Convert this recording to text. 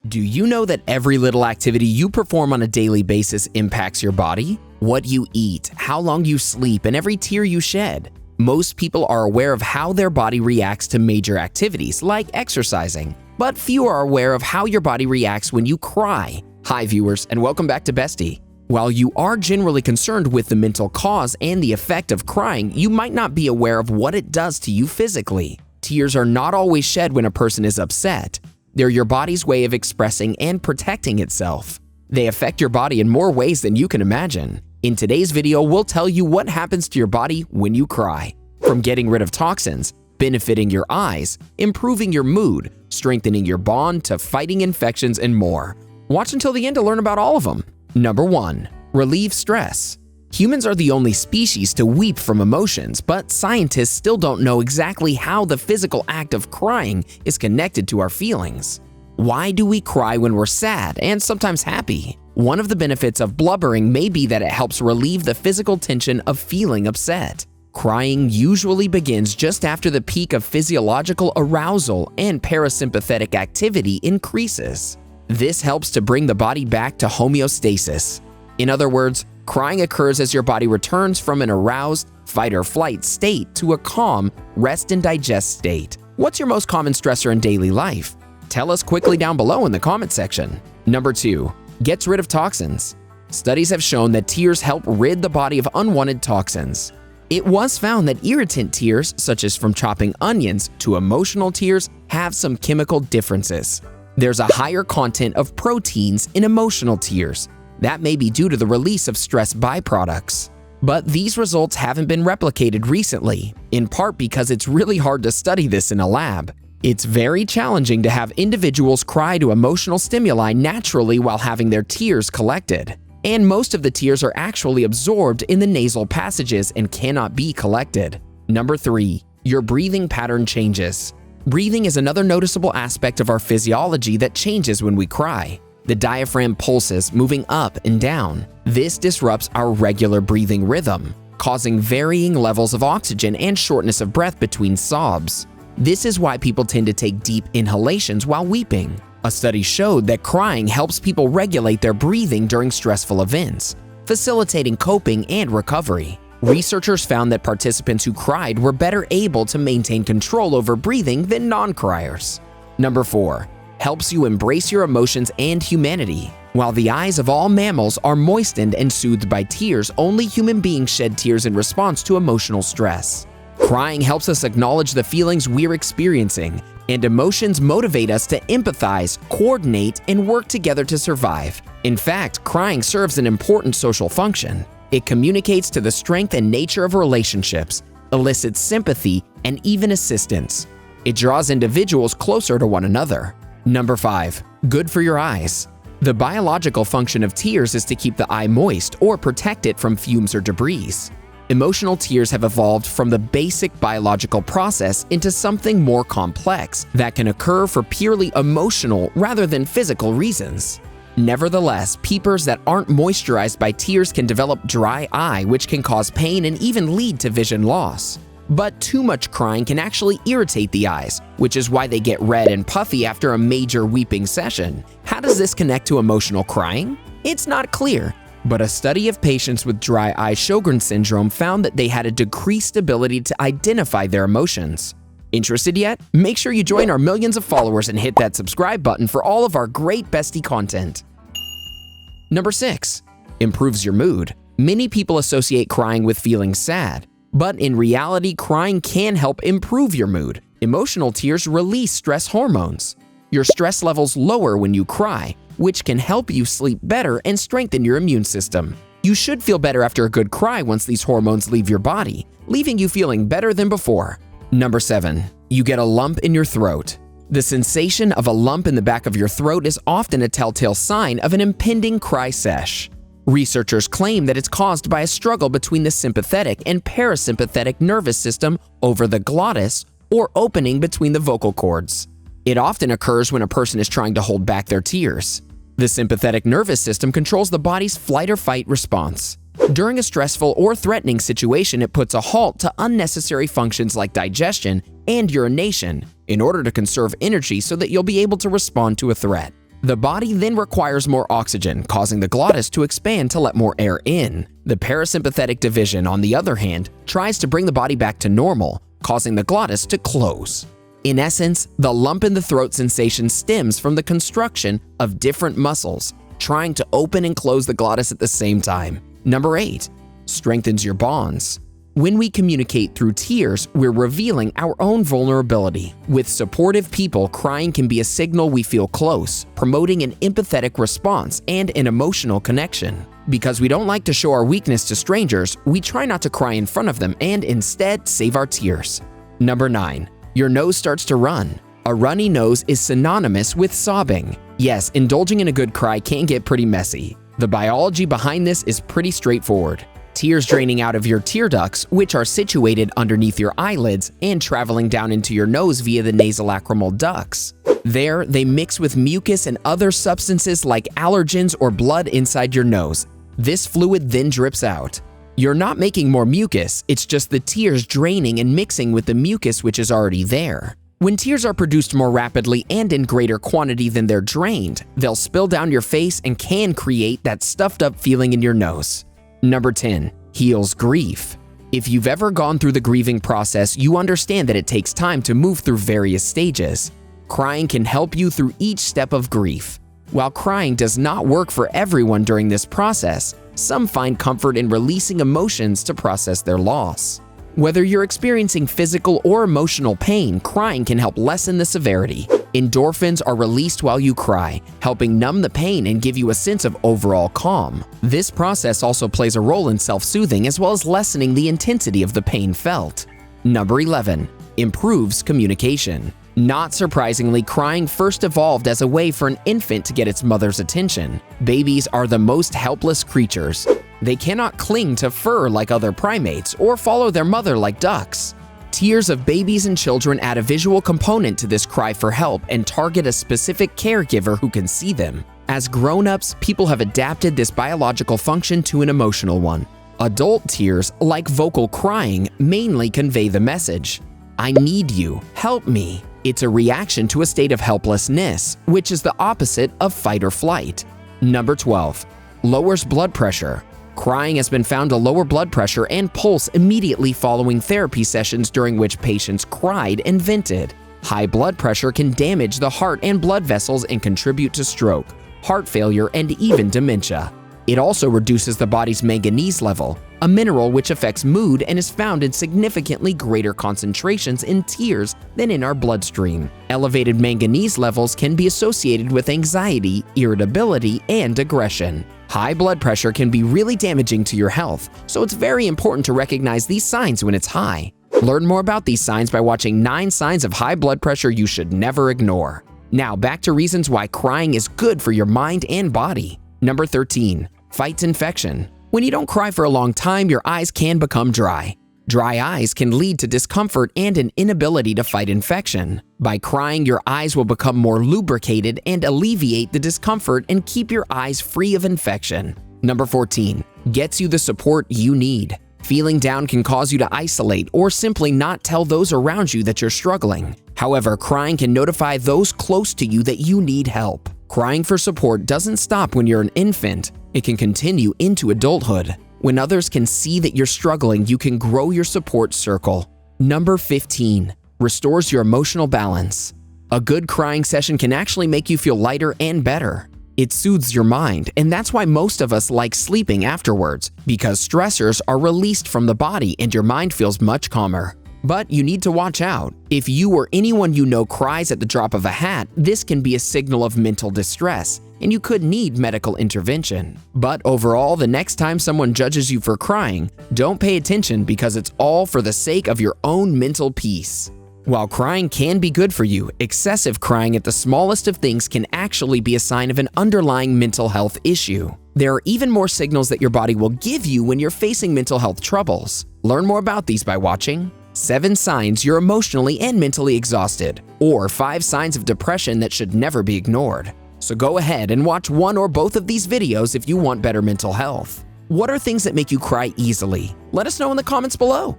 Do you know that every little activity you perform on a daily basis impacts your body? What you eat, how long you sleep, and every tear you shed. Most people are aware of how their body reacts to major activities like exercising, but few are aware of how your body reacts when you cry. Hi viewers, and welcome back to Bestie. While you are generally concerned with the mental cause and the effect of crying, you might not be aware of what it does to you physically. Tears are not always shed when a person is upset. They're your body's way of expressing and protecting itself. They affect your body in more ways than you can imagine. In today's video, we'll tell you what happens to your body when you cry. From getting rid of toxins, benefiting your eyes, improving your mood, strengthening your bond, to fighting infections and more. Watch until the end to learn about all of them. Number 1. Relieve stress. Humans are the only species to weep from emotions, but scientists still don't know exactly how the physical act of crying is connected to our feelings. Why do we cry when we're sad and sometimes happy? One of the benefits of blubbering may be that it helps relieve the physical tension of feeling upset. Crying usually begins just after the peak of physiological arousal and parasympathetic activity increases. This helps to bring the body back to homeostasis. In other words, crying occurs as your body returns from an aroused fight or flight state to a calm rest and digest state. What's your most common stressor in daily life? Tell us quickly down below in the comment section. Number 2. Gets rid of toxins. Studies have shown that tears help rid the body of unwanted toxins. It was found that irritant tears, such as from chopping onions, to emotional tears, have some chemical differences. There's a higher content of proteins in emotional tears. That may be due to the release of stress byproducts. But these results haven't been replicated recently, in part because it's really hard to study this in a lab. It's very challenging to have individuals cry to emotional stimuli naturally while having their tears collected. And most of the tears are actually absorbed in the nasal passages and cannot be collected. Number 3. Your breathing pattern changes. Breathing is another noticeable aspect of our physiology that changes when we cry. The diaphragm pulses, moving up and down. This disrupts our regular breathing rhythm, causing varying levels of oxygen and shortness of breath between sobs. This is why people tend to take deep inhalations while weeping. A study showed that crying helps people regulate their breathing during stressful events, facilitating coping and recovery. Researchers found that participants who cried were better able to maintain control over breathing than non-criers. Number 4. Helps you embrace your emotions and humanity. While the eyes of all mammals are moistened and soothed by tears, only human beings shed tears in response to emotional stress. Crying helps us acknowledge the feelings we're experiencing, and emotions motivate us to empathize, coordinate, and work together to survive. In fact, crying serves an important social function. It communicates to the strength and nature of relationships, elicits sympathy, and even assistance. It draws individuals closer to one another. Number 5. Good for your eyes. The biological function of tears is to keep the eye moist or protect it from fumes or debris. Emotional tears have evolved from the basic biological process into something more complex that can occur for purely emotional rather than physical reasons. Nevertheless, peepers that aren't moisturized by tears can develop dry eye, which can cause pain and even lead to vision loss. But too much crying can actually irritate the eyes, which is why they get red and puffy after a major weeping session. How does this connect to emotional crying? It's not clear, but a study of patients with dry eye Sjogren's syndrome found that they had a decreased ability to identify their emotions. Interested yet? Make sure you join our millions of followers and hit that subscribe button for all of our great bestie content. Number 6. Improves your mood. Many people associate crying with feeling sad. But in reality, crying can help improve your mood. Emotional tears release stress hormones. Your stress levels lower when you cry, which can help you sleep better and strengthen your immune system. You should feel better after a good cry once these hormones leave your body, leaving you feeling better than before. Number 7. You get a lump in your throat. The sensation of a lump in the back of your throat is often a telltale sign of an impending cry sesh. Researchers claim that it's caused by a struggle between the sympathetic and parasympathetic nervous system over the glottis, or opening between the vocal cords. It often occurs when a person is trying to hold back their tears. The sympathetic nervous system controls the body's flight or fight response. During a stressful or threatening situation, it puts a halt to unnecessary functions like digestion and urination in order to conserve energy so that you'll be able to respond to a threat. The body then requires more oxygen, causing the glottis to expand to let more air in. The parasympathetic division, on the other hand, tries to bring the body back to normal, causing the glottis to close. In essence, the lump in the throat sensation stems from the construction of different muscles, trying to open and close the glottis at the same time. Number 8. Strengthens your bonds. When we communicate through tears, we're revealing our own vulnerability. With supportive people, crying can be a signal we feel close, promoting an empathetic response and an emotional connection. Because we don't like to show our weakness to strangers, we try not to cry in front of them and instead save our tears. Number 9. Your nose starts to run. A runny nose is synonymous with sobbing. Yes, indulging in a good cry can get pretty messy. The biology behind this is pretty straightforward. Tears draining out of your tear ducts, which are situated underneath your eyelids and traveling down into your nose via the nasolacrimal ducts. There, they mix with mucus and other substances like allergens or blood inside your nose. This fluid then drips out. You're not making more mucus, it's just the tears draining and mixing with the mucus which is already there. When tears are produced more rapidly and in greater quantity than they're drained, they'll spill down your face and can create that stuffed up feeling in your nose. Number 10. Heals grief. If you've ever gone through the grieving process, you understand that it takes time to move through various stages. Crying can help you through each step of grief. While crying does not work for everyone during this process, some find comfort in releasing emotions to process their loss. Whether you're experiencing physical or emotional pain, crying can help lessen the severity. Endorphins are released while you cry, helping numb the pain and give you a sense of overall calm. This process also plays a role in self-soothing as well as lessening the intensity of the pain felt. Number 11. Improves communication. Not surprisingly, crying first evolved as a way for an infant to get its mother's attention. Babies are the most helpless creatures. They cannot cling to fur like other primates or follow their mother like ducks. Tears of babies and children add a visual component to this cry for help and target a specific caregiver who can see them. As grown-ups, people have adapted this biological function to an emotional one. Adult tears, like vocal crying, mainly convey the message, "I need you, help me." It's a reaction to a state of helplessness, which is the opposite of fight or flight. Number 12. Lowers blood pressure. Crying has been found to lower blood pressure and pulse immediately following therapy sessions during which patients cried and vented. High blood pressure can damage the heart and blood vessels and contribute to stroke, heart failure, and even dementia. It also reduces the body's manganese level, a mineral which affects mood and is found in significantly greater concentrations in tears than in our bloodstream. Elevated manganese levels can be associated with anxiety, irritability, and aggression. High blood pressure can be really damaging to your health, so it's very important to recognize these signs when it's high. Learn more about these signs by watching 9 signs of high blood pressure you should never ignore. Now back to reasons why crying is good for your mind and body. Number 13. Fights infection. When you don't cry for a long time, your eyes can become dry. Dry eyes can lead to discomfort and an inability to fight infection. By crying, your eyes will become more lubricated and alleviate the discomfort and keep your eyes free of infection. Number 14. Gets you the support you need. Feeling down can cause you to isolate or simply not tell those around you that you're struggling. However, crying can notify those close to you that you need help. Crying for support doesn't stop when you're an infant. It can continue into adulthood. When others can see that you're struggling, you can grow your support circle. Number 15. Restores your emotional balance. A good crying session can actually make you feel lighter and better. It soothes your mind, and that's why most of us like sleeping afterwards, because stressors are released from the body and your mind feels much calmer. But you need to watch out. If you or anyone you know cries at the drop of a hat, this can be a signal of mental distress, and you could need medical intervention. But overall, the next time someone judges you for crying, don't pay attention because it's all for the sake of your own mental peace. While crying can be good for you, excessive crying at the smallest of things can actually be a sign of an underlying mental health issue. There are even more signals that your body will give you when you're facing mental health troubles. Learn more about these by watching 7 signs you're emotionally and mentally exhausted, or 5 signs of depression that should never be ignored. So go ahead and watch one or both of these videos if you want better mental health. What are things that make you cry easily? Let us know in the comments below.